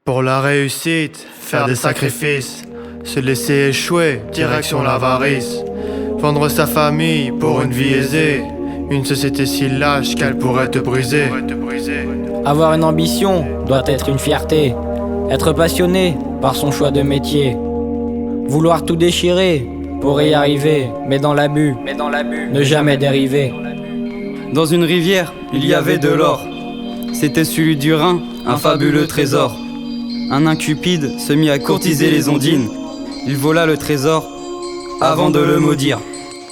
Pour la réussite, faire des sacrifices, se laisser échouer, direction l'avarice. Vendre sa famille pour une vie aisée, une société si lâche qu'elle pourrait te briser. Avoir une ambition doit être une fierté, être passionné par son choix de métier. Vouloir tout déchirer pour y arriver, mais dans l'abus, ne jamais dériver. Dans une rivière, il y avait de l'or. C'était celui du Rhin, un fabuleux trésor. Un nain cupide se mit à courtiser les ondines. Il vola le trésor avant de le maudire.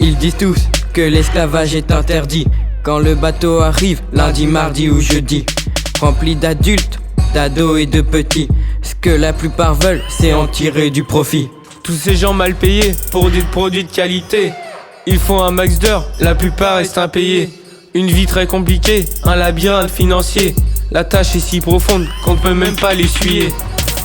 Ils disent tous que l'esclavage est interdit quand le bateau arrive lundi, mardi ou jeudi, rempli d'adultes, d'ados et de petits. Ce que la plupart veulent, c'est en tirer du profit. Tous ces gens mal payés pour des produits de qualité, ils font un max d'heures, la plupart restent impayés. Une vie très compliquée, un labyrinthe financier. La tâche est si profonde qu'on ne peut même pas l'essuyer.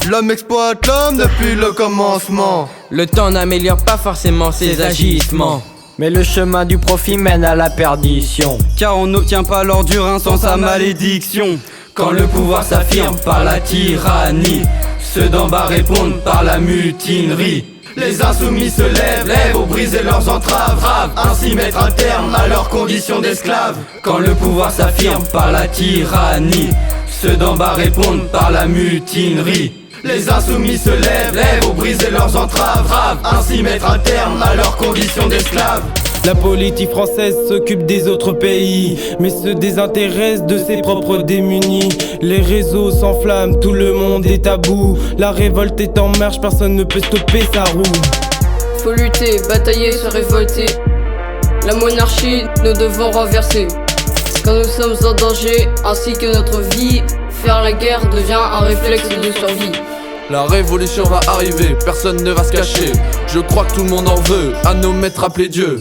L'homme exploite l'homme depuis le commencement. Le temps n'améliore pas forcément ses agissements, Mais le chemin du profit mène à la perdition. Car on n'obtient pas l'or du Rhin sans sa malédiction. quand le pouvoir s'affirme par la tyrannie, ceux d'en bas répondent par la mutinerie. Les insoumis se lèvent pour briser leurs entraves, ainsi mettre un terme à leurs conditions d'esclaves. Quand le pouvoir s'affirme par la tyrannie, ceux d'en bas répondent par la mutinerie. Les insoumis se lèvent pour briser leurs entraves, ainsi mettre un terme à leurs conditions d'esclaves. La politique française s'occupe des autres pays, mais se désintéresse de ses propres démunis. Les réseaux s'enflamment, tout le monde est à bout. La révolte est en marche, personne ne peut stopper sa roue. Faut lutter, batailler, se révolter. La monarchie, nous devons renverser. Quand nous sommes en danger, ainsi que notre vie, faire la guerre devient un réflexe de survie. La révolution va arriver, personne ne va se cacher. Je crois que tout le monde en veut, à nos maîtres appeler Dieu.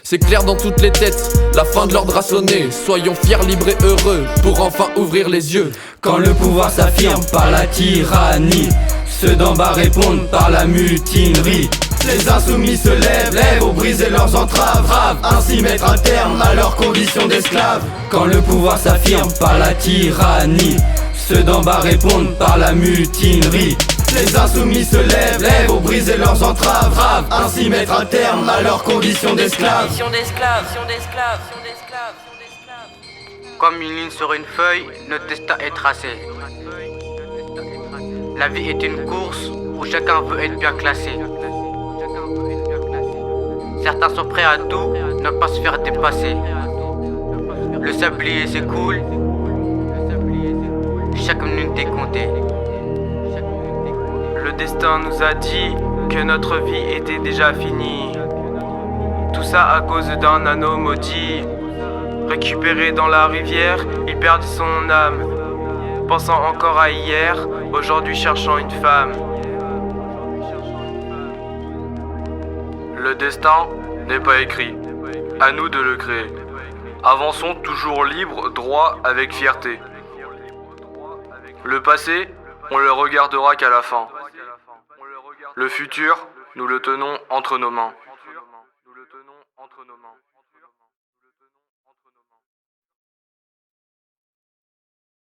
C'est clair dans toutes les têtes, la fin de l'ordre a sonné. Soyons fiers, libres et heureux, pour enfin ouvrir les yeux. Quand le pouvoir s'affirme par la tyrannie, ceux d'en bas répondent par la mutinerie. Les insoumis se lèvent pour briser leurs entraves, ainsi mettre un terme à leurs conditions d'esclaves. Quand le pouvoir s'affirme par la tyrannie, ceux d'en bas répondent par la mutinerie. Les insoumis se lèvent pour briser leurs entraves, ainsi mettre un terme à leurs conditions d'esclaves. Comme une ligne sur une feuille, notre destin est tracé. La vie est une course où chacun veut être bien classé. Certains sont prêts à tout, ne pas se faire dépasser. Le sablier s'écoule, chaque minute est comptée. Le destin nous a dit que notre vie était déjà finie. Tout ça à cause d'un anneau maudit. Récupéré dans la rivière, il perdit son âme. Pensant encore à hier, aujourd'hui cherchant une femme. Le destin n'est pas écrit, à nous de le créer. Avançons toujours libres, droits, avec fierté. Le passé, on le regardera qu'à la fin. Le futur, nous le tenons entre nos mains.